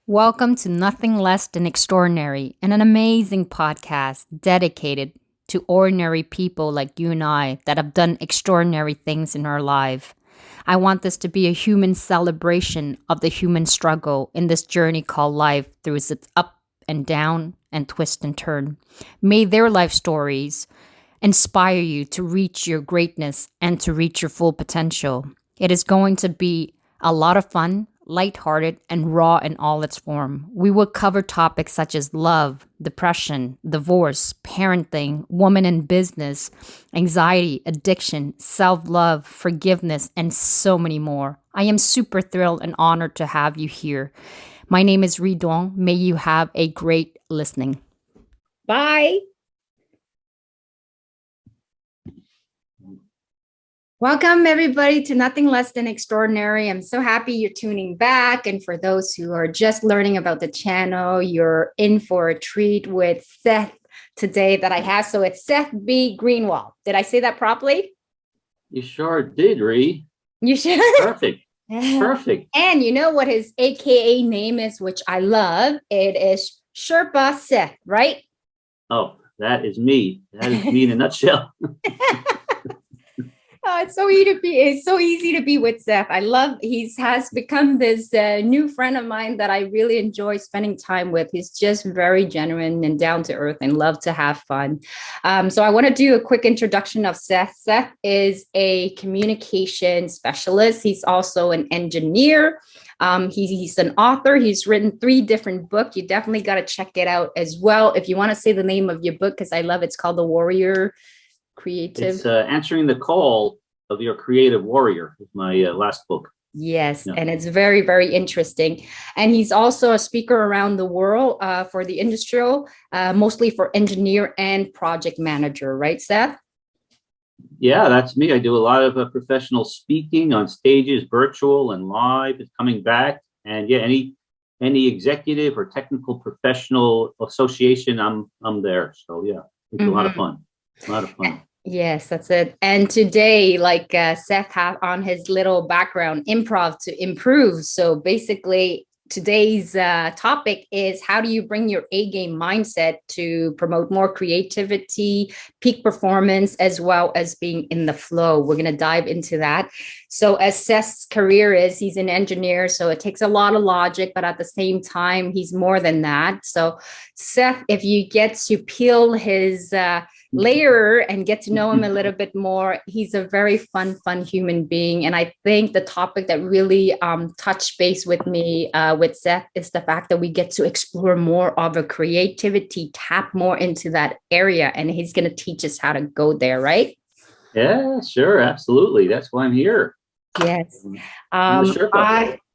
Welcome to Nothing Less Than Extraordinary, and an amazing podcast dedicated to ordinary people like you and I that have done extraordinary things in our life. I want this to be a human celebration of the human struggle in this journey called life through its up and down and twist and turn. May their life stories inspire you to reach your greatness and to reach your full potential. It is going to be a lot of fun, lighthearted, and raw in all its form. We will cover topics such as love, depression, divorce, parenting, woman in business, anxiety, addiction, self-love, forgiveness, and so many more. I am super thrilled and honored to have you here. My name is Ridon. May you have a great listening. Bye. Welcome, everybody, to Nothing Less Than Extraordinary. I'm so happy you're tuning back. And for those who are just learning about the channel, you're in for a treat with Seth today that I have. So it's Seth B. Greenwald. Did I say that properly? You sure did, Ree. You should. Perfect. Perfect. And you know what his AKA name is, which I love? It is Sherpa Seth, right? Oh, that is me. That is me in a nutshell. Oh, it's so easy to be. It's so easy to be with Seth. I love. Has become this new friend of mine that I really enjoy spending time with. He's just very genuine and down to earth, and love to have fun. So I want to do a quick introduction of Seth. Seth is a communication specialist. He's also an engineer. He's an author. He's written 3 different books. You definitely got to check it out as well. If you want to say the name of your book, because I love it. It's called The Warrior Creative. It's answering the call of your creative warrior is my last book. Yes, and it's very, very interesting. And he's also a speaker around the world for the industrial, mostly for engineer and project manager, right, Seth? Yeah, that's me. I do a lot of professional speaking on stages, virtual and live. It's coming back. And yeah, any executive or technical professional association, I'm there. So yeah, it's a lot of fun. A lot of fun. Yes, that's it. And today, like Seth had on his little background, improv to improve. So basically, today's topic is how do you bring your A-game mindset to promote more creativity, peak performance, as well as being in the flow. We're going to dive into that. So as Seth's career is, he's an engineer, so it takes a lot of logic, but at the same time, he's more than that. So Seth, if you get to peel his layer and get to know him a little bit more, he's a very fun human being. And I think the topic that really touched base with me with Seth is the fact that we get to explore more of a creativity, tap more into that area, and he's going to teach us how to go there, right? Yeah, sure, absolutely. That's why I'm here. Yes.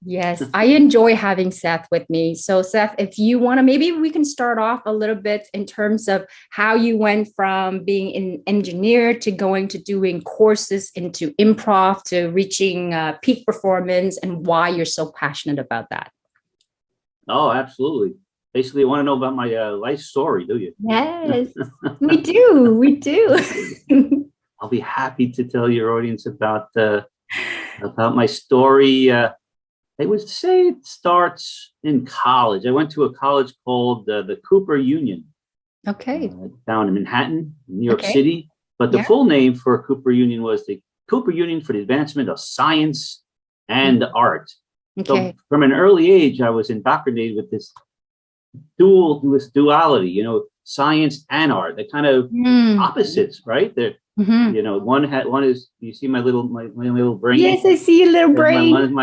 Yes, I enjoy having Seth with me. So Seth, if you want to, maybe we can start off a little bit in terms of how you went from being an engineer to going to doing courses into improv to reaching peak performance, and why you're so passionate about that. Oh, absolutely. Basically, you want to know about my life story, do you? Yes, we do. We do. I'll be happy to tell your audience about my story. I would say it starts in college. I went to a college called the Cooper Union. Okay. Down in Manhattan, New York City. But the full name for Cooper Union was the Cooper Union for the Advancement of Science and Art. So from an early age, I was indoctrinated with this duality, you know, science and art. They're kind of opposites, right? They're you know, one is, you see my little brain? Yes, I see a little brain.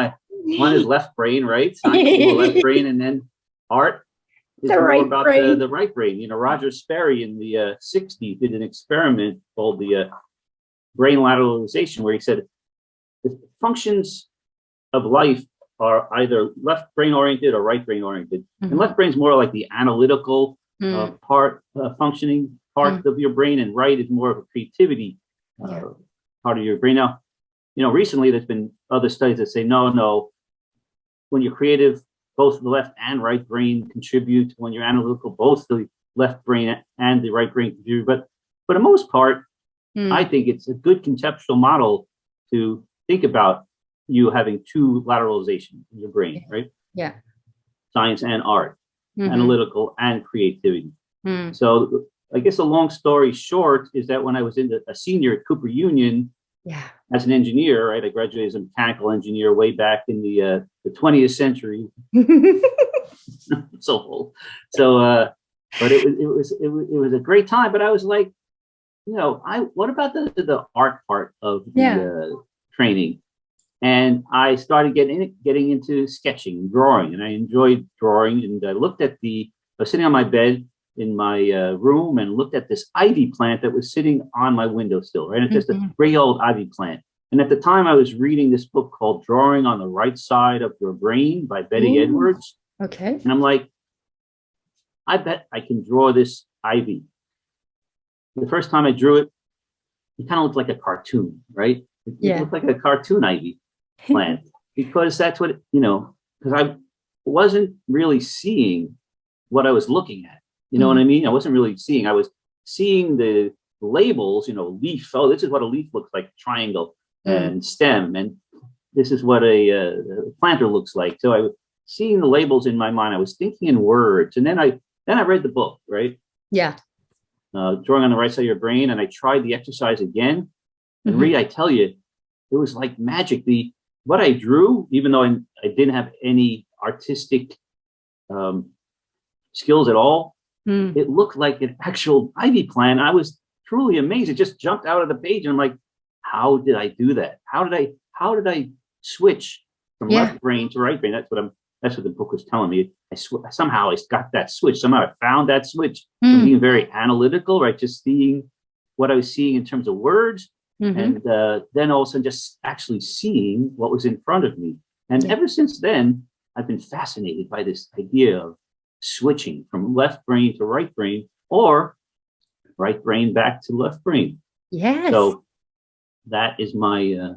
One is left brain, right? Science is the left brain, and then art is more about the right brain. You know, Roger Sperry in the 60s did an experiment called the brain lateralization, where he said the functions of life are either left brain oriented or right brain oriented. And left brain is more like the analytical part, functioning part of your brain, and right is more of a creativity part of your brain. Now, you know, recently there's been other studies that say no, when you're creative, both the left and right brain contribute. When you're analytical, both the left brain and the right brain contribute. But for the most part, I think it's a good conceptual model to think about you having 2 lateralization in your brain, right? Yeah. science and art, Mm-hmm. analytical and creativity. Mm. So I guess a long story short is that when I was a senior at Cooper Union, as an engineer, right, I graduated as a mechanical engineer way back in the 20th century. So old. So, but it was a great time. But I was like, what about the art part of the training? And I started getting into sketching and drawing, and I enjoyed drawing. And I was sitting on my bed in my room and looked at this ivy plant that was sitting on my windowsill, right? It's just a great old ivy plant. And at the time, I was reading this book called Drawing on the Right Side of Your Brain by Betty Edwards. Okay. And I'm like, I bet I can draw this ivy. The first time I drew it, it kind of looked like a cartoon, right? It looked like a cartoon ivy plant because that's what, because I wasn't really seeing what I was looking at. You know what I mean? I wasn't really seeing. I was seeing the labels, leaf. Oh, this is what a leaf looks like, triangle and stem. And this is what a planter looks like. So I was seeing the labels in my mind. I was thinking in words. And then I read the book, right? Yeah. Drawing on the Right Side of Your Brain. And I tried the exercise again. And I tell you, it was like magic. What I drew, even though I didn't have any artistic skills at all, it looked like an actual ivy plant. I was truly amazed. It just jumped out of the page, and I'm like, "How did I do that? How did I switch from left brain to right brain?" That's what the book was telling me. Somehow I got that switch. Somehow I found that switch from being very analytical, right? Just seeing what I was seeing in terms of words, and then all of a sudden just actually seeing what was in front of me. And ever since then, I've been fascinated by this idea of switching from left brain to right brain, or right brain back to left brain. Yes. So that is my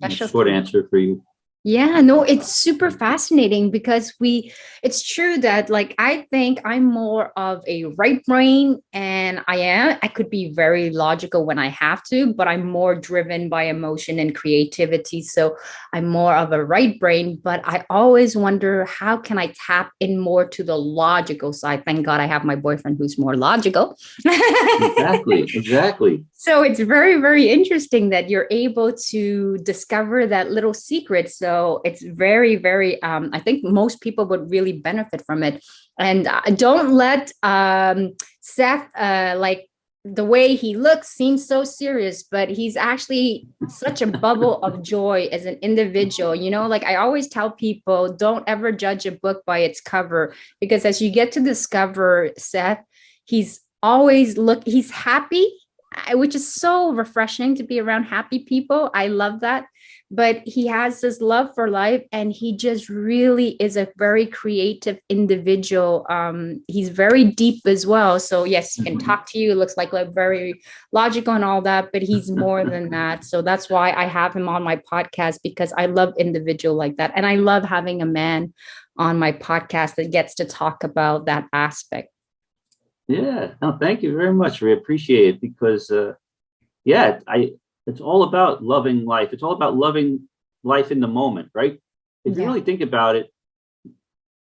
short answer for you. Yeah, no, it's super fascinating because it's true that I think I'm more of a right brain, and I could be very logical when I have to, but I'm more driven by emotion and creativity. So I'm more of a right brain, but I always wonder, how can I tap in more to the logical side? Thank God I have my boyfriend who's more logical. Exactly. So it's very, very interesting that you're able to discover that little secret. So it's very, very, I think most people would really benefit from it. And don't let Seth, the way he looks seems so serious, but he's actually such a bubble of joy as an individual. I always tell people, don't ever judge a book by its cover, because as you get to discover Seth, he's happy, which is so refreshing to be around happy people. I love that. But he has this love for life, and he just really is a very creative individual. He's very deep as well. So yes, he can talk to you. It looks like very logical and all that, but he's more than that. So that's why I have him on my podcast, because I love individual like that. And I love having a man on my podcast that gets to talk about that aspect. Yeah, no, thank you very much. We appreciate it, because it's all about loving life. It's all about loving life in the moment, right? If you really think about it,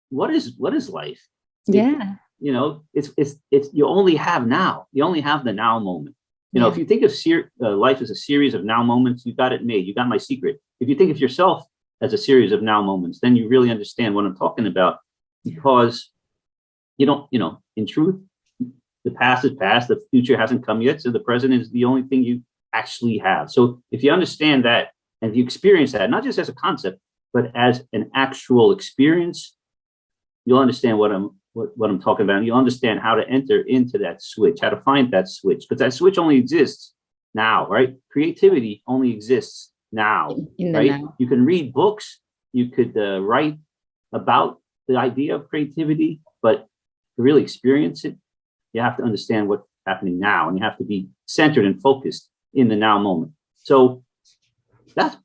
what is life? It's you only have now. You only have the now moment. If you think of life as a series of now moments, you got it made. You got my secret. If you think of yourself as a series of now moments, then you really understand what I'm talking about, because in truth, the past is past, the future hasn't come yet. So the present is the only thing you actually have. So if you understand that, and if you experience that, not just as a concept, but as an actual experience, you'll understand what I'm talking about. And you'll understand how to enter into that switch, how to find that switch, because that switch only exists now, right? Creativity only exists now, right? Now. You can read books, you could write about the idea of creativity, but to really experience it, you have to understand what's happening now, and you have to be centered and focused in the now moment. So that's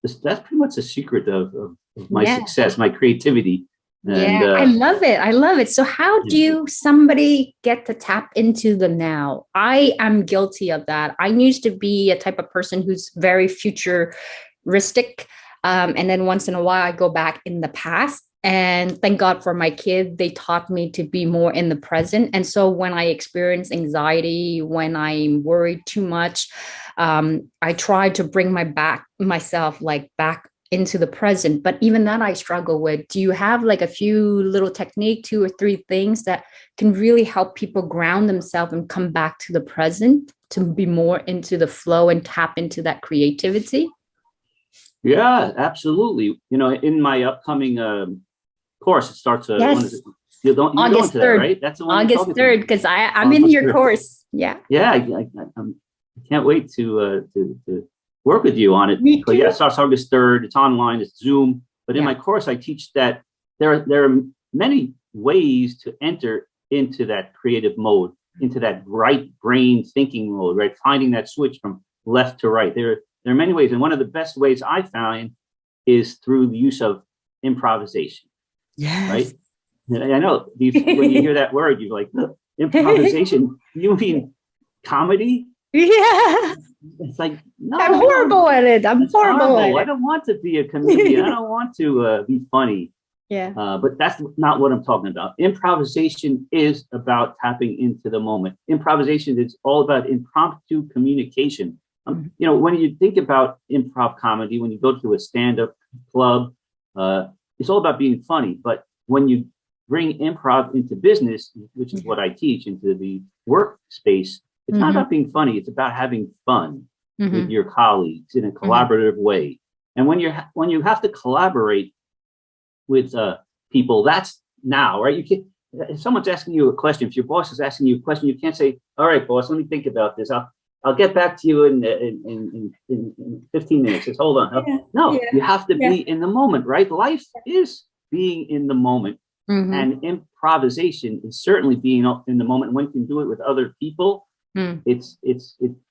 pretty much the secret of my success, my creativity. And, I love it. I love it. So how do somebody get to tap into the now? I am guilty of that. I used to be a type of person who's very futuristic. And then once in a while I go back in the past. And thank God for my kids. They taught me to be more in the present. And so when I experience anxiety, when I'm worried too much, I try to bring myself like back into the present. But even that I struggle with. Do you have like a few little technique, 2 or 3 things that can really help people ground themselves and come back to the present, to be more into the flow and tap into that creativity? Yeah, absolutely. In my upcoming course, it starts. When is Yes. it? You're going August to that, 3rd. right? That's the one you're August talking 3rd, to. because I'm in August your 3rd. course. Yeah. Yeah, I can't wait to work with you on it. Me But yeah, it too. starts August 3rd. It's online. It's Zoom. But in Yeah. my course, I teach that there are many ways to enter into that creative mode, into that right brain thinking mode, right? Finding that switch from left to right. There are many ways, and one of the best ways I found is through the use of improvisation, right? Yes. And I know when you hear that word, you're like, improvisation. You mean comedy? Yeah. It's like, I'm no, horrible at it. I'm that's horrible at horrible. I it. don't want to be a comedian. I don't want to be funny. Yeah. But that's not what I'm talking about. Improvisation is about tapping into the moment. Improvisation is all about impromptu communication. When you think about improv comedy, when you go to a stand-up club, it's all about being funny. But when you bring improv into business, which is what I teach, into the workspace, it's not about being funny. It's about having fun with your colleagues in a collaborative way. And when you have to collaborate with people, that's now, right? You can't. If someone's asking you a question, if your boss is asking you a question, you can't say, "All right, boss, let me think about this. I'll get back to you in 15 minutes. Just hold on." Yeah. No, Yeah. you have to be in the moment, right? Life is being in the moment, and improvisation is certainly being in the moment. When you can do it with other people, it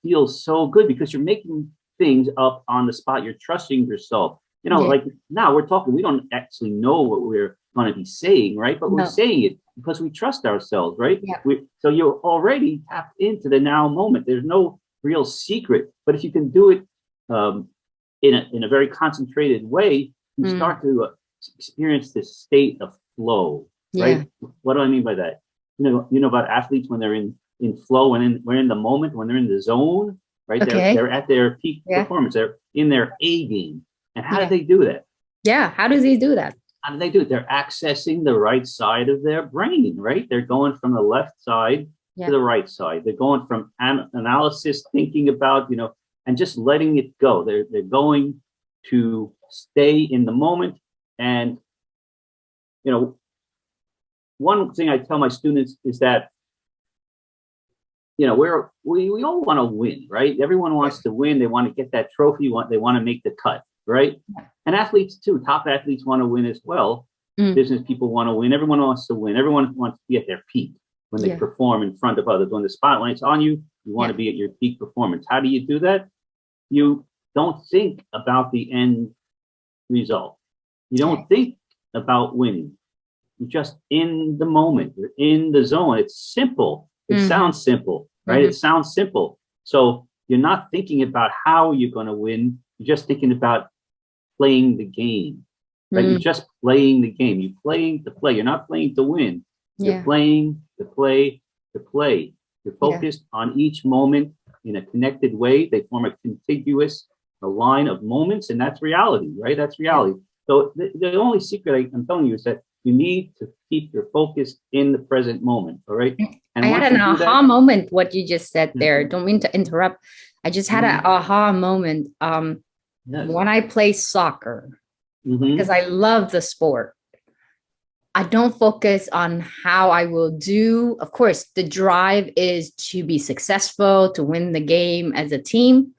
feels so good because you're making things up on the spot. You're trusting yourself. Like now we're talking, we don't actually know what we're going to be saying, right? But we're saying it because we trust ourselves, right? Yeah. So you're already tapped into the now moment. There's no real secret. But if you can do it in a very concentrated way, you start to experience this state of flow, right? Yeah. What do I mean by that? You know about athletes when they're in flow, when we're in the moment, when they're in the zone, right? Okay. They're at their peak performance. They're in their A-game. And how do they do that? Yeah. How does he do that? How do they do it? They're accessing the right side of their brain, right? They're going from the left side to the right side. They're going from analysis, thinking about, and just letting it go. They're going to stay in the moment. And, one thing I tell my students is that, we all want to win, right? Everyone wants to win. They want to get that trophy. They want to make the cut, right? And athletes too. Top athletes want to win as well. Business people want to win. Everyone wants to win. Everyone wants to be at their peak when they perform in front of others. When the spotlight's on you, you want to be at your peak performance. How do you do that? You don't think about the end result. You don't think about winning. You're just in the moment. You're in the zone. It's simple. It sounds simple, right? It sounds simple. So you're not thinking about how you're going to win. You're just thinking about playing the game, right? You're just playing the game. You're playing to play. You're not playing to win. You're playing to play to play. You're focused on each moment in a connected way. They form a contiguous line of moments, and that's reality, right? That's reality. So the only secret I'm telling you is that you need to keep your focus in the present moment, all right? And I had an aha moment, what you just said there. Don't mean to interrupt. I just had an aha moment when I play soccer, because I love the sport. I don't focus on how I will do. Of course, the drive is to be successful, to win the game as a team.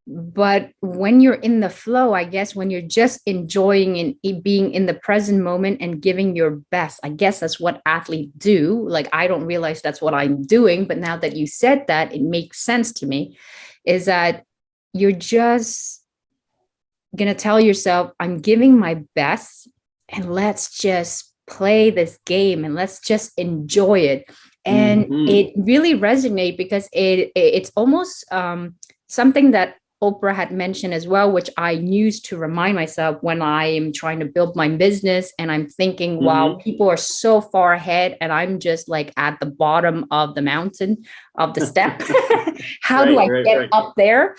But when you're in the flow, I guess when you're just enjoying and being in the present moment and giving your best, I guess that's what athletes do. Like, I don't realize that's what I'm doing, but now that you said that, it makes sense to me, is that you're just going to tell yourself, I'm giving my best, and let's just play this game and let's just enjoy it. And it really resonates because it's almost something that Oprah had mentioned as well, which I use to remind myself when I am trying to build my business and I'm thinking, wow, people are so far ahead and I'm just like at the bottom of the mountain of the step. How do I get up there?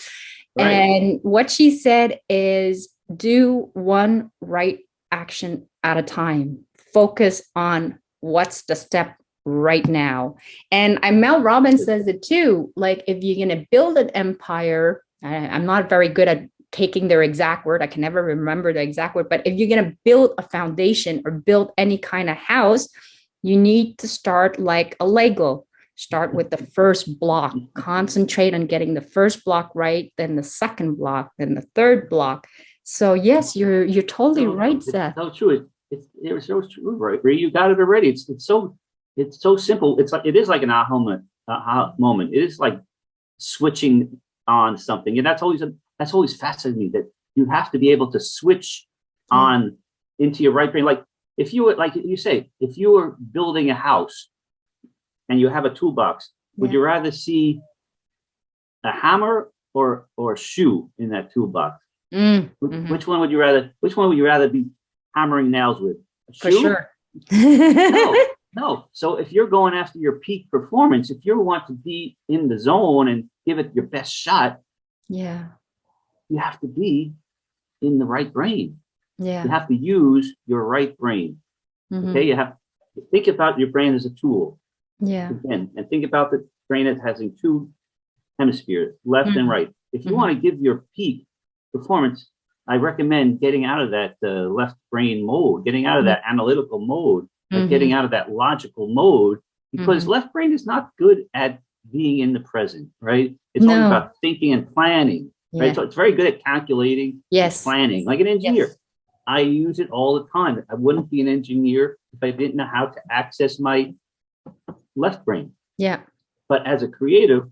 And what she said is do one right action at a time. Focus on what's the step right now. And Mel Robbins says it too. Like if you're going to build an empire, I'm not very good at taking their exact word. I can never remember the exact word. But if you're going to build a foundation or build any kind of house, you need to start like a Lego. Start with the first block. Concentrate on getting the first block right, then the second block, then the third block. So yes, you're totally right, Seth. So true. It's so true, right? You got it already. It's so simple. It is like an aha moment. It is like switching on something, and that's always fascinating me, that you have to be able to switch on into your right brain. Like if you were, like you say, if you were building a house and you have a toolbox, would you rather see a hammer or a shoe in that toolbox? Which one would you rather be hammering nails with? A shoe? For sure. No. So if you're going after your peak performance, if you want to be in the zone and give it your best shot, you have to be in the right brain. You have to use your right brain. Okay, you have to think about your brain as a tool. Again, and think about the brain as having two hemispheres, left and right. If you want to give your peak performance, I recommend getting out of that left brain mode, getting out of that analytical mode, getting out of that logical mode, because left brain is not good at being in the present, right? It's all about thinking and planning, right? So it's very good at calculating, and planning, like an engineer. I use it all the time. I wouldn't be an engineer if I didn't know how to access my left brain. But as a creative,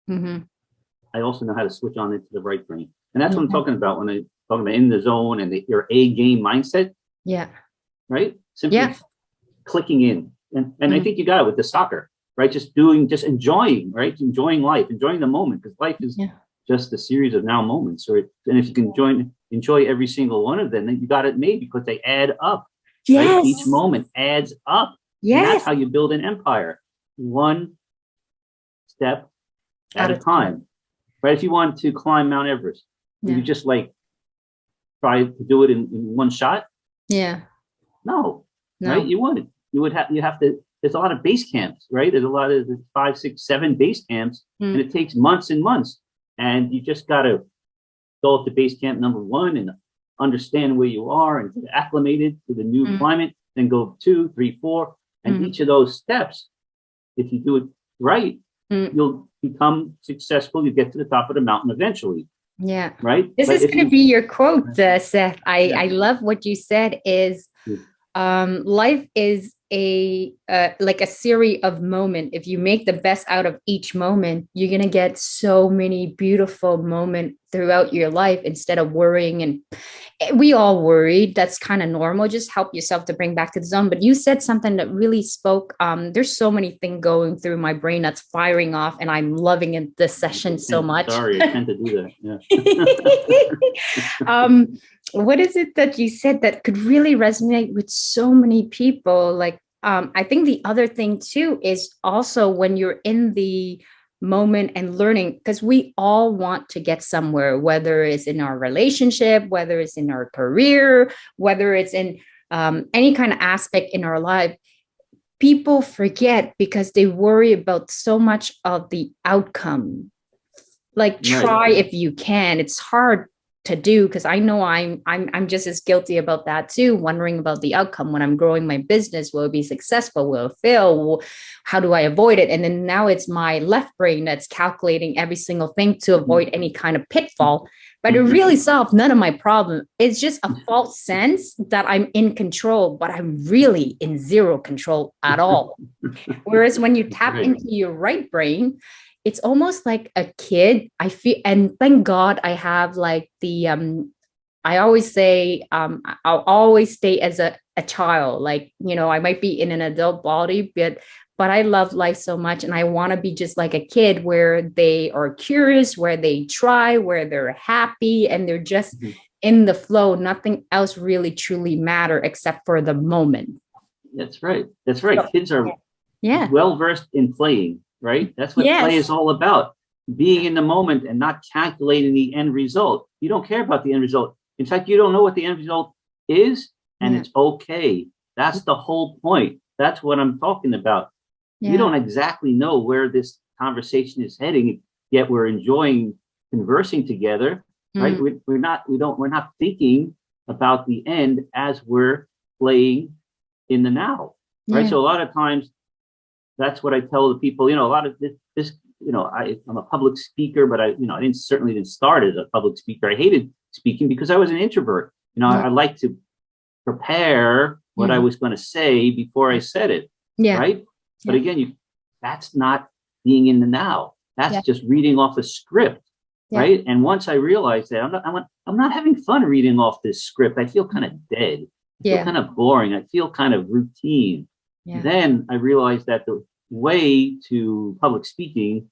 I also know how to switch on into the right brain. And that's what I'm talking about when I'm talking about in the zone and your A-game mindset. Right? Simply clicking in. And I think you got it with the soccer, right? Just enjoying, right? Enjoying life, enjoying the moment, because life is just a series of now moments. And if you can enjoy every single one of them, then you got it made, because they add up. Right? Each moment adds up. And that's how you build an empire. One step at a time. Right? If you want to climb Mount Everest, you just like try to do it in one shot. No. Right? You wouldn't. You have to. There's a lot of base camps, right? There's 5, 6, 7 base camps, and it takes months and months. And you just got to go up to base camp number 1 and understand where you are and get acclimated to the new climate. Then go 2, 3, 4, and each of those steps, if you do it right, you'll become successful. You get to the top of the mountain eventually. Right. This is going to be your quote, Seth. I love what you said. Is life is like a series of moments. If you make the best out of each moment, you're going to get so many beautiful moments throughout your life, instead of worrying. And we all worry. That's kind of normal. Just help yourself to bring back to the zone. But you said something that really spoke. There's so many things going through my brain that's firing off, and I'm loving it, this session so much. Sorry, I tend to do that. What is it that you said that could really resonate with so many people? Like, I think the other thing too is also when you're in the moment and learning, because we all want to get somewhere, whether it's in our relationship, whether it's in our career, whether it's in any kind of aspect in our life. People forget because they worry about so much of the outcome. Like, try if you can. It's hard to do, because I know I'm just as guilty about that too, wondering about the outcome when I'm growing my business. Will it be successful? Will it fail? How do I avoid it? And then now it's my left brain that's calculating every single thing to avoid any kind of pitfall. But it really solved none of my problem. It's just a false sense that I'm in control, but I'm really in zero control at all. Whereas when you tap into your right brain, it's almost like a kid. I feel, and thank God I have like the I always say, I'll always stay as a child. Like, I might be in an adult body, but I love life so much. And I want to be just like a kid where they are curious, where they try, where they're happy, and they're just in the flow. Nothing else really truly matter except for the moment. That's right. That's right. Kids are well-versed in playing, right? That's what play is all about. Being in the moment and not calculating the end result. You don't care about the end result. In fact, you don't know what the end result is, and it's okay. That's the whole point. That's what I'm talking about. You don't exactly know where this conversation is heading, yet we're enjoying conversing together, right? We're not thinking about the end as we're playing in the now, right? So a lot of times, that's what I tell the people. A lot of this. I'm a public speaker, but I certainly didn't start as a public speaker. I hated speaking because I was an introvert. I like to prepare what I was going to say before I said it. Right. But again, that's not being in the now. That's just reading off a script. Right. And once I realized that I'm not having fun reading off this script. I feel kind of dead. I feel kind of boring. I feel kind of routine. Then I realized that the way to public speaking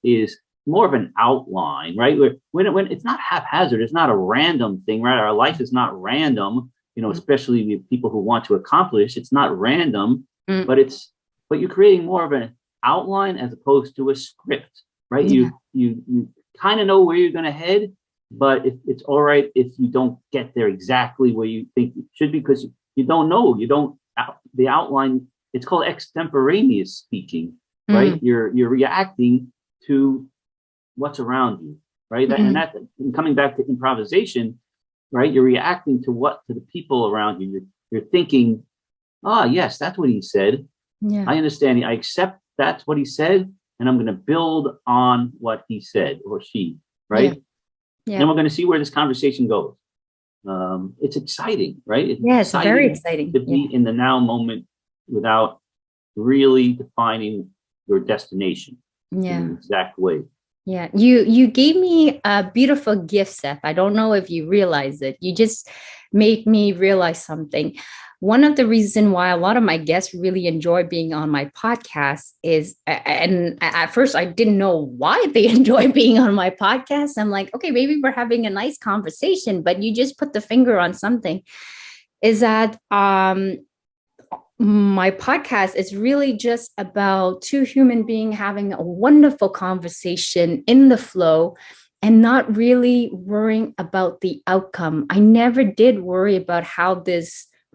is more of an outline, right? When it's not haphazard, it's not a random thing, right? Our life is not random, especially with people who want to accomplish. It's not random, but you're creating more of an outline as opposed to a script, right? You kind of know where you're going to head, but it's all right if you don't get there exactly where you think you should be, because you don't know. The outline. It's called extemporaneous speaking, right? You're reacting to what's around you, right? And coming back to improvisation, right? You're reacting to the people around you. You're thinking, yes, that's what he said. I understand. I accept that's what he said, and I'm going to build on what he said, or she, right? And we're going to see where this conversation goes. It's exciting, right? It's very exciting to be in the now moment without really defining your destination in an exact way. You gave me a beautiful gift, Seth. I don't know if you realize it. You just made me realize something. One of the reasons why a lot of my guests really enjoy being on my podcast is, and at first I didn't know why they enjoy being on my podcast. I'm like, okay, maybe we're having a nice conversation, but you just put the finger on something, is that my podcast is really just about two human beings having a wonderful conversation in the flow and not really worrying about the outcome. I never did worry about how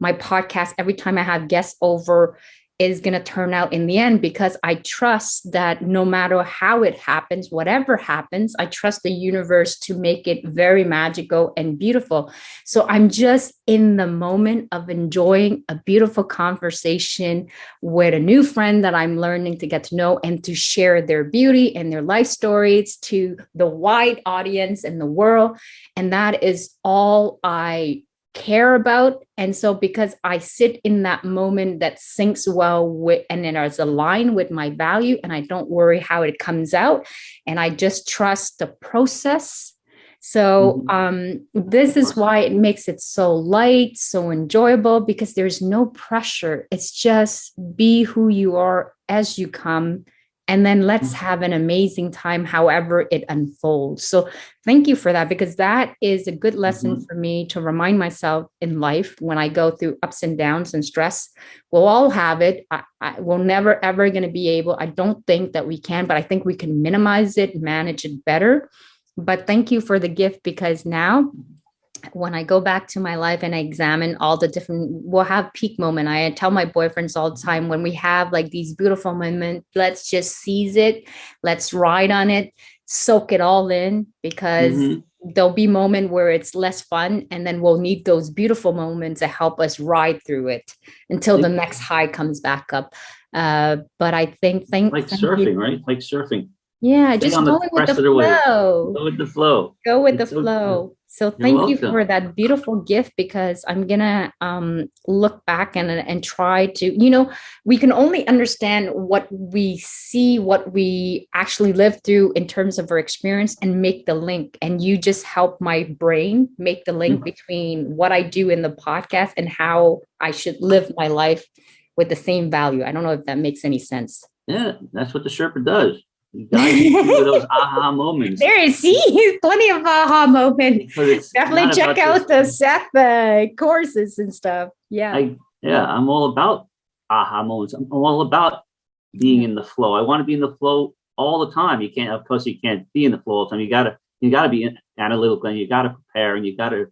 my podcast, every time I have guests over, is going to turn out in the end, because I trust that no matter how it happens, whatever happens, I trust the universe to make it very magical and beautiful. So I'm just in the moment of enjoying a beautiful conversation with a new friend that I'm learning to get to know, and to share their beauty and their life stories to the wide audience in the world. And that is all I care about. And so because I sit in that moment that syncs well with, and then is aligned with my value, and I don't worry how it comes out, and I just trust the process. So this is why it makes it so light, so enjoyable, because there's no pressure. It's just be who you are as you come. And then let's have an amazing time, however it unfolds. So thank you for that, because that is a good lesson for me to remind myself in life when I go through ups and downs and stress. We'll all have it. We're never, ever going to be able, I don't think that we can, but I think we can minimize it, manage it better. But thank you for the gift, because now when I go back to my life and I examine all the different, we'll have peak moment. I tell my boyfriends all the time, when we have like these beautiful moments, let's just seize it. Let's ride on it, soak it all in, because there'll be moment where it's less fun. And then we'll need those beautiful moments to help us ride through it until the next high comes back up. But I think, like surfing, right? Like surfing. Yeah, just going with the flow. Go with the flow. Go with the flow. So You're thank you welcome. for that beautiful gift, because I'm gonna look back and try to, you know, we can only understand what we see, what we actually live through in terms of our experience, and make the link. And you just help my brain make the link between what I do in the podcast and how I should live my life with the same value. I don't know if that makes any sense. Yeah, that's what the Sherpa does. He guides you through those aha moments. There is, see, plenty of aha moments. Definitely check out the Seths courses and stuff. Yeah. I'm all about aha moments. I'm all about being in the flow. I want to be in the flow all the time. You can't, of course, you can't be in the flow all the time. You gotta be analytical, and you gotta prepare, and you gotta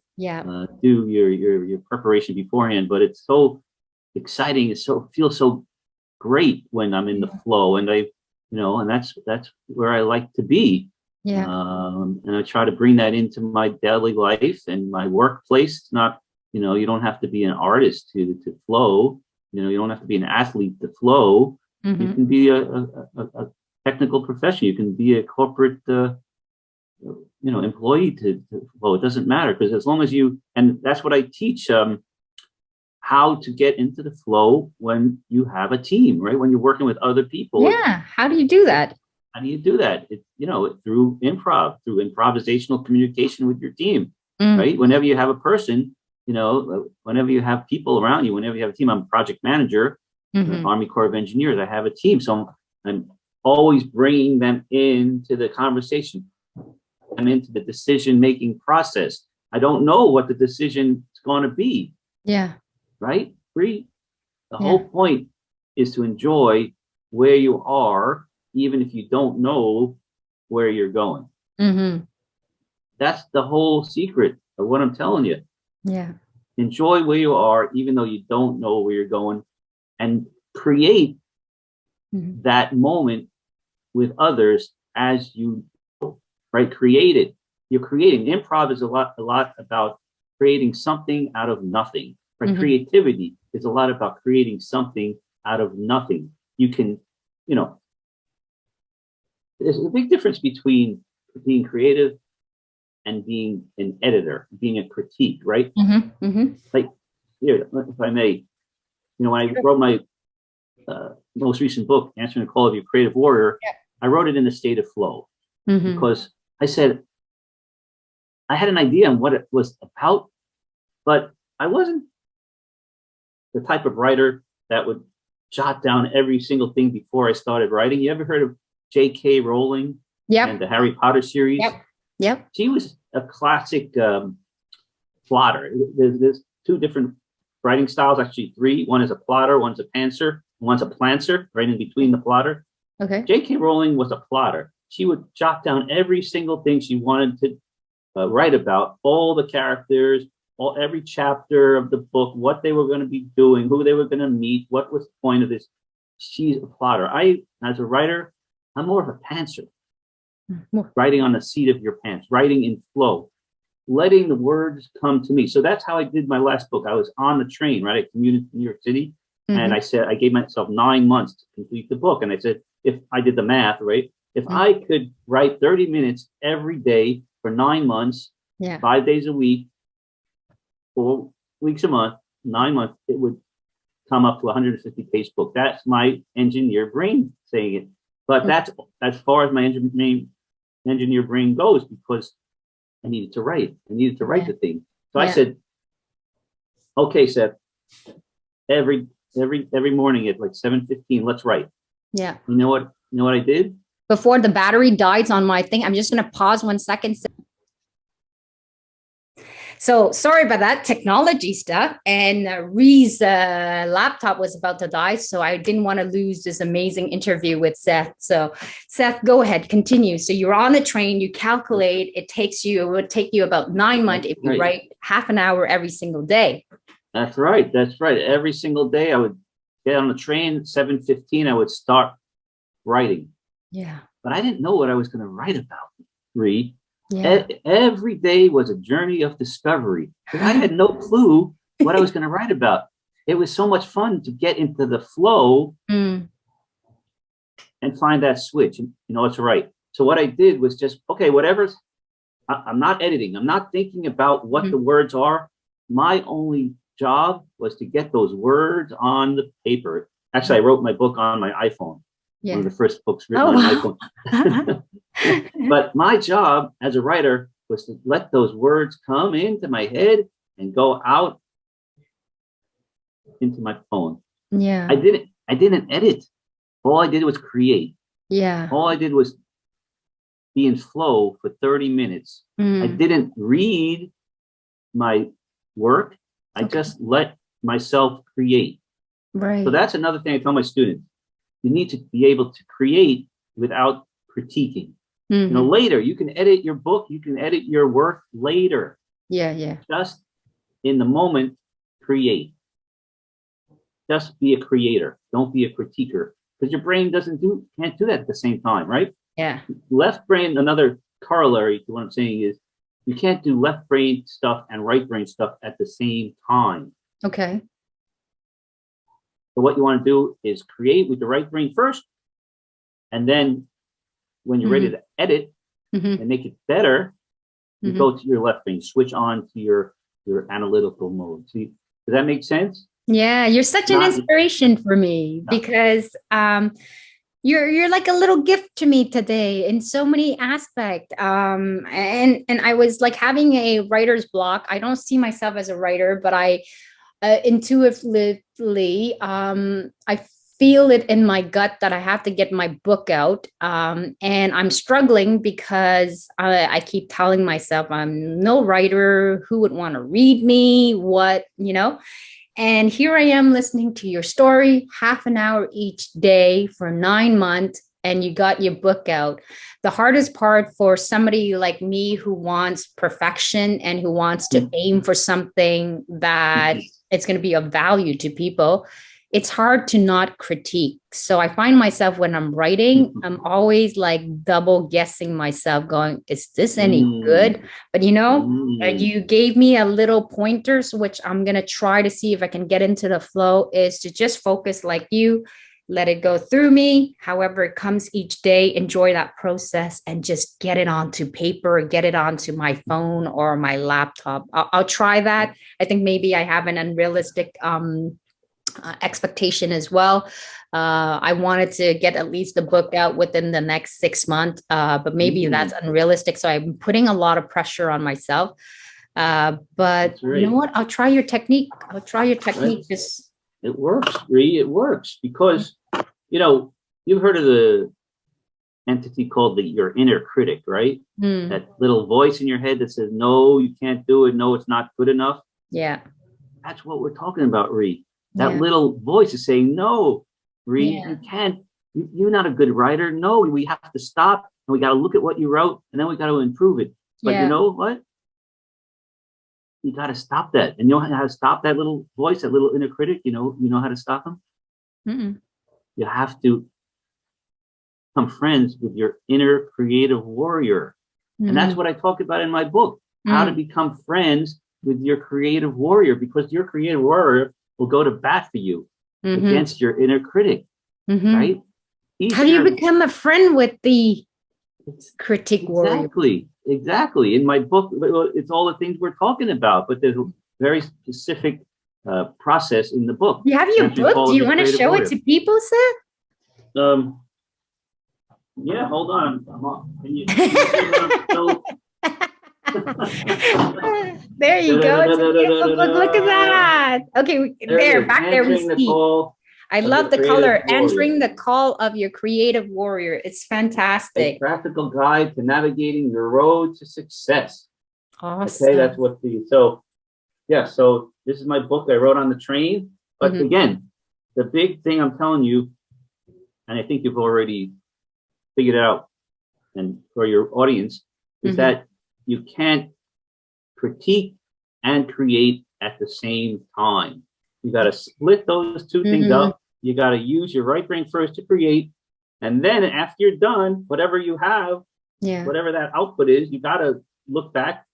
do your preparation beforehand. But it's so exciting. It feels so great when I'm in the flow, and and that's where I like to be. Yeah. And I try to bring that into my daily life and my workplace. It's not, you don't have to be an artist to flow. You don't have to be an athlete to flow. You can be a technical profession. You can be a corporate, employee to flow. It doesn't matter, because as long as and that's what I teach. How to get into the flow when you have a team, right? When you're working with other people. Yeah. How do you do that? How do you do that? Through improvisational communication with your team, right? Whenever you have a person, whenever you have people around you, whenever you have a team, I'm a project manager, Army Corps of Engineers. I have a team. So I'm always bringing them into the conversation and into the decision-making process. I don't know what the decision is going to be. Yeah. Right? The whole point is to enjoy where you are, even if you don't know where you're going. That's the whole secret of what I'm telling you. Yeah. Enjoy where you are, even though you don't know where you're going, and create that moment with others as you go, right? Create it. You're creating. Improv is a lot about creating something out of nothing. Right? Creativity is a lot about creating something out of nothing. You can, there's a big difference between being creative and being an editor, being a critique, right? Like, here, if I may, when I wrote my most recent book, Answering the Call of Your Creative Warrior, I wrote it in a state of flow, because I said, I had an idea on what it was about, but I wasn't the type of writer that would jot down every single thing before I started writing. You ever heard of J.K. Rowling and the Harry Potter series? Yep. She was a classic plotter. There's two different writing styles, actually three. One is a plotter, one's a pantser, one's a plantser, right in between the plotter. Okay. J.K. Rowling was a plotter. She would jot down every single thing she wanted to write about, all the characters, every chapter of the book, what they were going to be doing, who they were going to meet, what was the point of this. She's a plotter. As a writer, I'm more of a pantser. Writing on the seat of your pants, writing in flow, letting the words come to me. So that's how I did my last book. I was on the train, right? I commuted to New York City, and I said, I gave myself 9 months to complete the book. And I said, if I did the math, right? If I could write 30 minutes every day for 9 months, 5 days a week, 4 weeks a month, 9 months, it would come up to a 150-page book. That's my engineer brain saying it. But that's as far as my engineer brain goes, because I needed to write. I needed to write the thing. So I said, okay, Seth, every morning at like 7:15, let's write. Yeah. You know what I did? Before the battery dies on my thing, I'm just going to pause 1 second. So sorry about that technology stuff. And Ree's laptop was about to die, so I didn't want to lose this amazing interview with Seth. So Seth, go ahead, continue. So you're on the train, you calculate, it would take you about 9 months if you write half an hour every single day. That's right. Every single day I would get on the train at 7:15, I would start writing. Yeah. But I didn't know what I was going to write about, Ree. Yeah. Every day was a journey of discovery. I had no clue what I was going to write about. It was so much fun to get into the flow and find that switch. And it's right. So what I did was just, okay, whatever's I'm not editing. I'm not thinking about what the words are. My only job was to get those words on the paper. Actually, I wrote my book on my iPhone. One of the first books written on an iPhone. But my job as a writer was to let those words come into my head and go out into my phone. Yeah. I didn't edit. All I did was create. Yeah. All I did was be in flow for 30 minutes. I didn't read my work. I just let myself create. Right. So that's another thing I tell my students. You need to be able to create without critiquing. You know, later you can edit your book, you can edit your work later. Yeah, yeah. Just in the moment, create. Just be a creator. Don't be a critiquer, because your brain can't do that at the same time, right? Yeah. Left brain, another corollary to what I'm saying is you can't do left brain stuff and right brain stuff at the same time. Okay. So what you want to do is create with the right brain first, and then when you're ready to edit and make it better, you go to your left brain, switch on to your analytical mode. See, does that make sense? Yeah, you're such an inspiration for me, because you're like a little gift to me today in so many aspects. And I was like having a writer's block. I don't see myself as a writer, but I intuitively I feel it in my gut that I have to get my book out. And I'm struggling because I keep telling myself I'm no writer. Who would want to read me? What, you know? And here I am listening to your story, half an hour each day for 9 months, and you got your book out. The hardest part for somebody like me who wants perfection and who wants to aim for something that it's going to be of value to people, it's hard to not critique. So I find myself when I'm writing, I'm always like double guessing myself going, is this any good? But you know, you gave me a little pointers, which I'm going to try to see if I can get into the flow, is to just focus like you, let it go through me, however it comes each day, enjoy that process and just get it onto paper, get it onto my phone or my laptop. I'll try that. I think maybe I have an unrealistic expectation as well. I wanted to get at least the book out within the next 6 months, but maybe that's unrealistic. So I'm putting a lot of pressure on myself. But you know what? I'll try your technique. Just it works, Bree. It works because you know you've heard of the entity called your inner critic, right? That little voice in your head that says, "No, you can't do it. No, it's not good enough." Yeah, that's what we're talking about, Ree. That little voice is saying, no, Ree, you can't, you're not a good writer. No, we have to stop and we got to look at what you wrote and then we got to improve it. But you know what? You got to stop that. And you know how to stop that little voice, that little inner critic? You know how to stop him? You have to become friends with your inner creative warrior. And that's what I talk about in my book, how to become friends with your creative warrior, because your creative warrior will go to bat for you against your inner critic, right? How do you become a friend with the critic warrior? Exactly. In my book, it's all the things we're talking about, but there's a very specific process in the book. You have your book? Do you want to show it to people, Seth? Yeah, hold on. Can you there you go. It's a beautiful book. Look at that. Okay, back there we see. I love the color. Answering the call of your creative warrior. It's fantastic. A practical guide to navigating your road to success. Awesome. Okay, that's what so this is my book I wrote on the train. But again, the big thing I'm telling you, and I think you've already figured out, and for your audience, is that you can't critique and create at the same time. You got to split those two things up. You got to use your right brain first to create. And then after you're done, whatever you have, whatever that output is, you got to look back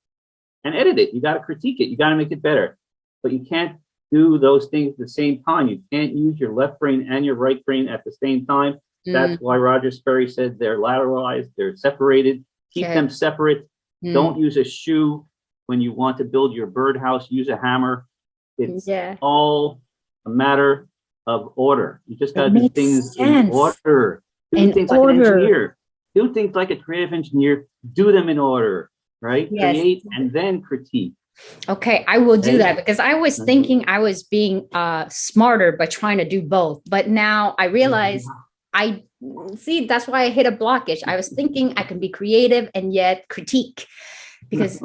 and edit it. You got to critique it. You got to make it better. But you can't do those things at the same time. You can't use your left brain and your right brain at the same time. That's why Roger Sperry said they're lateralized, they're separated. Keep them separate. Don't use a shoe when you want to build your birdhouse. Use a hammer. It's all a matter of order. You just got to do things in order. Do things like an engineer. Do things like a creative engineer. Do them in order, right? Create and then critique. Okay, I will do that, because I was thinking I was being smarter by trying to do both. But now I realize I see, that's why I hit a blockage. I was thinking I can be creative and yet critique, because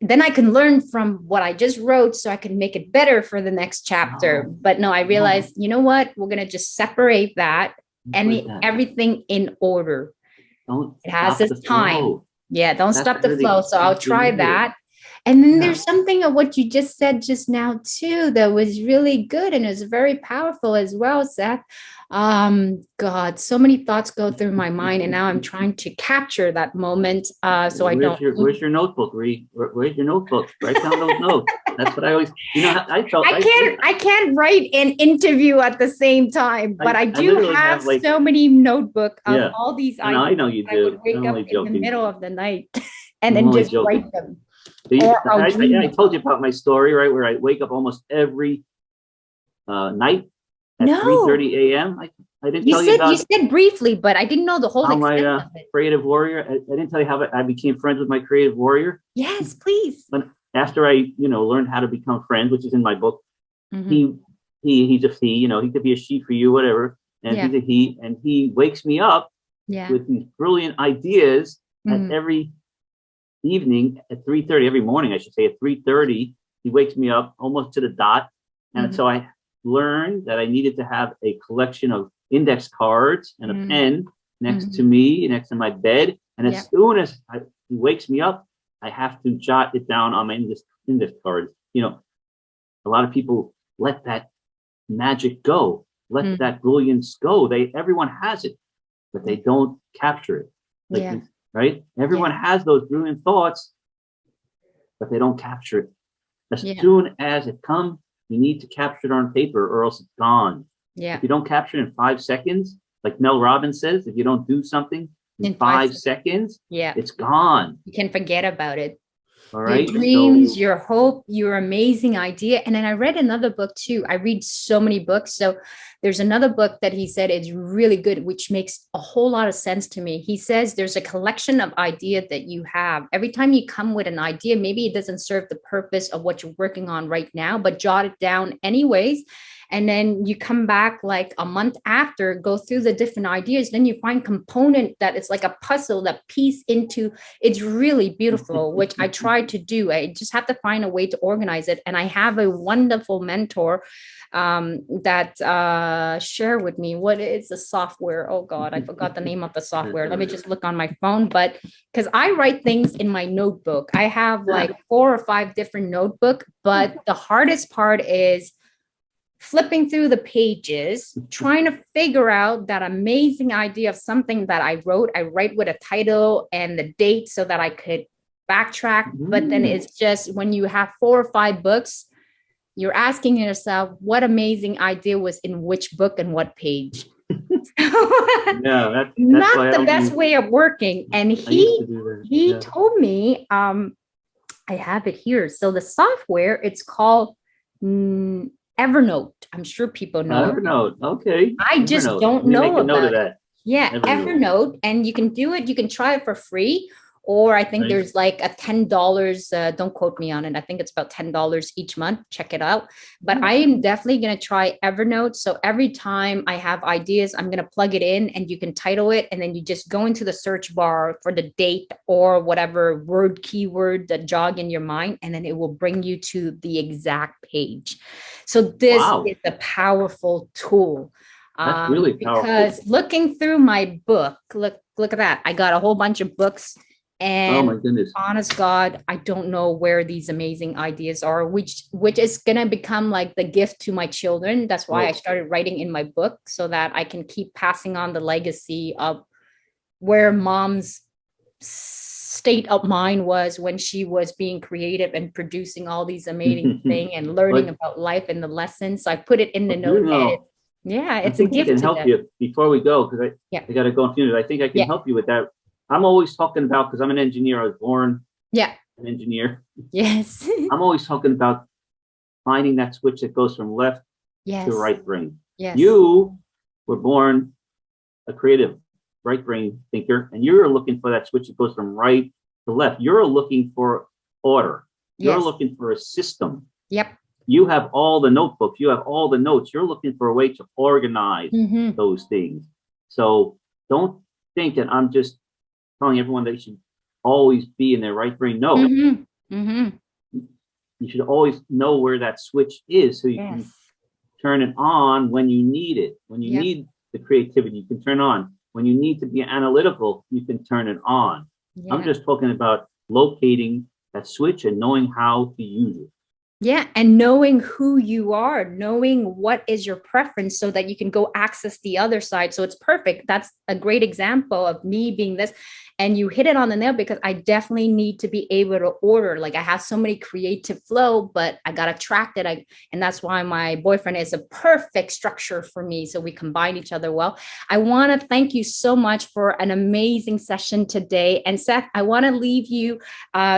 then I can learn from what I just wrote so I can make it better for the next chapter. But no, I realized, you know what? We're going to just separate that and everything in order. It has its time. Yeah, don't stop the flow. So I'll try that. And then there's something of what you just said just now too that was really good and is very powerful as well, Seth. God, so many thoughts go through my mind, and now I'm trying to capture that moment. So I don't. Where's your notebook, Ree? Where's your notebook? Write down those notes. That's what I always. You know, I can't write an interview at the same time, but I do have so many notebook of all these ideas. I know you do. I would wake up in the middle of the night and then just write them. I told you about my story, right? Where I wake up almost every night at 3:30 a.m. I didn't tell you about. You said briefly, but I didn't know the whole extent of it. Creative warrior. I didn't tell you how I became friends with my creative warrior. Yes, please. But after I, learned how to become friends, which is in my book, he's a he. He could be a she for you, whatever. And he's a he, and he wakes me up with these brilliant ideas at every evening at 3:30, every morning, I should say, at 3:30, he wakes me up almost to the dot. And so I learned that I needed to have a collection of index cards and a pen next to me, next to my bed. And as soon as he wakes me up, I have to jot it down on my index cards. A lot of people let that magic go, let that brilliance go. Everyone has it, but they don't capture it. Right? Everyone has those brilliant thoughts, but they don't capture it. As soon as it comes, you need to capture it on paper or else it's gone. Yeah. If you don't capture it in 5 seconds, like Mel Robbins says, if you don't do something in 5 seconds, it's gone. You can forget about it. All right. Your dreams, your hope, your amazing idea. And then I read another book too. I read so many books. So there's another book that he said is really good, which makes a whole lot of sense to me. He says there's a collection of ideas that you have. Every time you come with an idea, maybe it doesn't serve the purpose of what you're working on right now, but jot it down anyways. And then you come back like a month after, go through the different ideas. Then you find component that it's like a puzzle that piece into. It's really beautiful, which I try to do. I just have to find a way to organize it. And I have a wonderful mentor that share with me what is the software. Oh God, I forgot the name of the software. Let me just look on my phone. But because I write things in my notebook, I have like 4 or 5 different notebooks. But the hardest part is flipping through the pages, trying to figure out that amazing idea of something that I wrote. I write with a title and the date so that I could backtrack. But then it's just when you have 4 or 5 books, you're asking yourself, what amazing idea was in which book and what page? That's not the best way of working. And he told me, I have it here. So the software, it's called Evernote. I'm sure people know. Evernote. Okay. I just don't know about it. Yeah, Evernote. And you can do it. You can try it for free. Or I think there's like a $10. Don't quote me on it. I think it's about $10 each month. Check it out. But I am definitely going to try Evernote. So every time I have ideas, I'm going to plug it in and you can title it. And then you just go into the search bar for the date or whatever keyword that jog in your mind. And then it will bring you to the exact page. So this is a powerful tool. That's really powerful. Because looking through my book, look at that. I got a whole bunch of books. And oh my goodness, honest God, I don't know where these amazing ideas are, which is going to become like the gift to my children. That's why I started writing in my book so that I can keep passing on the legacy of where mom's state of mind was when she was being creative and producing all these amazing things and learning about life and the lessons. So I put it in the note. It's a gift. I can help you before we go because I got to go in a few minutes. I think I can help you with that. I'm always talking about, because I'm an engineer. I was born Yeah. an engineer. Yes. I'm always talking about finding that switch that goes from left to Yes. right brain. Yes. You were born a creative right brain thinker, and you're looking for that switch that goes from right to left. You're looking for order. You're Yes. looking for a system. Yep. You have all the notebooks. You have all the notes. You're looking for a way to organize those things. So don't think that I'm just telling everyone they should always be in their right brain. No, you should always know where that switch is so you can turn it on when you need it. When you need the creativity, you can turn on. When you need to be analytical, you can turn it on. I'm just talking about locating that switch and knowing how to use it. Yeah. And knowing who you are, knowing what is your preference so that you can go access the other side. So it's perfect. That's a great example of me being this. And you hit it on the nail, because I definitely need to be able to order. Like, I have so many creative flow, but I got to track it. And that's why my boyfriend is a perfect structure for me. So we combine each other well. I want to thank you so much for an amazing session today. And Seth, I want to leave you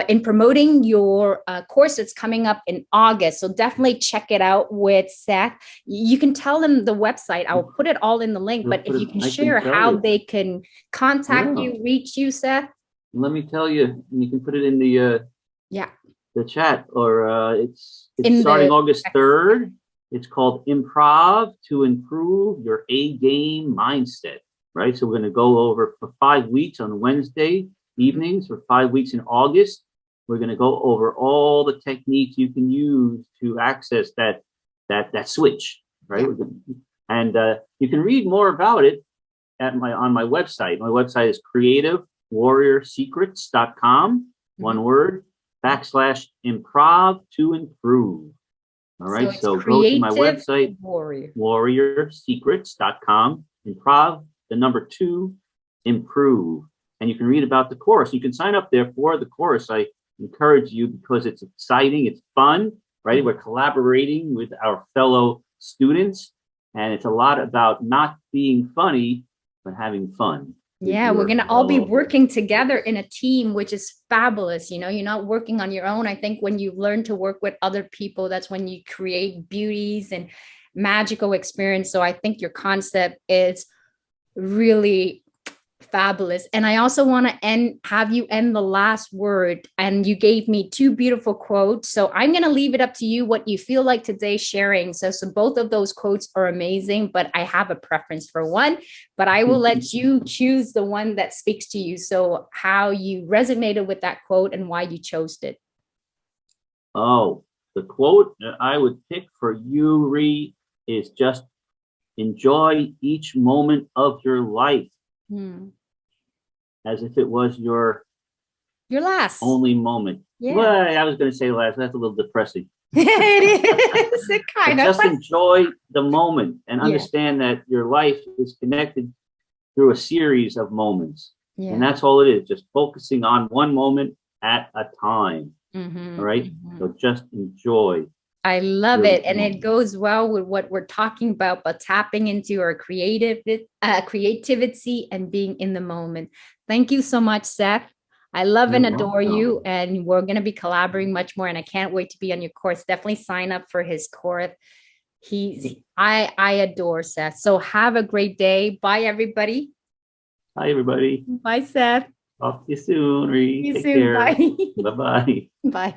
in promoting your course that's coming up in August. So definitely check it out with Seth. You can tell them the website. I'll put it all in the link, but if you can share how they can contact you, reach you, Seth. Let me tell you, you can put it in the chat, or it's starting August 3rd. It's called Improv2Improve Your A-Game Mindset, right? So we're going to go over for 5 weeks on Wednesday evenings, for 5 weeks in August. We're going to go over all the techniques you can use to access that switch, right? And you can read more about it on my website. My website is creativewarriorsecrets.com, one word, /improv2improve. All right, so go to my website, warriorsecrets.com, improv, the number 2, improve. And you can read about the course. You can sign up there for the course. I encourage you, because it's exciting, it's fun, right? We're collaborating with our fellow students, and it's a lot about not being funny, but having fun. Yeah, we're going to all be working together in a team, which is fabulous. You know, you're not working on your own. I think when you learn to work with other people, that's when you create beauties and magical experience. So I think your concept is really fabulous. And I also want to have you end the last word. And you gave me 2 beautiful quotes. So I'm going to leave it up to you what you feel like today sharing. So both of those quotes are amazing, but I have a preference for one, but I will let you choose the one that speaks to you. So how you resonated with that quote and why you chose it. Oh, the quote that I would pick for you, Ree, is just enjoy each moment of your life. As if it was your last only moment. Well, I was going to say last. That's a little depressing. It is. It kind of. Just enjoy the moment and understand that your life is connected through a series of moments. And that's all it is. Just focusing on one moment at a time. All right. So just enjoy. I love it. And it goes well with what we're talking about, but tapping into our creativity and being in the moment. Thank you so much, Seth. I love and adore you. And we're going to be collaborating much more. And I can't wait to be on your course. Definitely sign up for his course. I adore Seth. So have a great day. Bye, everybody. Bye, everybody. Bye, Seth. Talk to you soon, Ree. Take care. Bye. Bye-bye. Bye.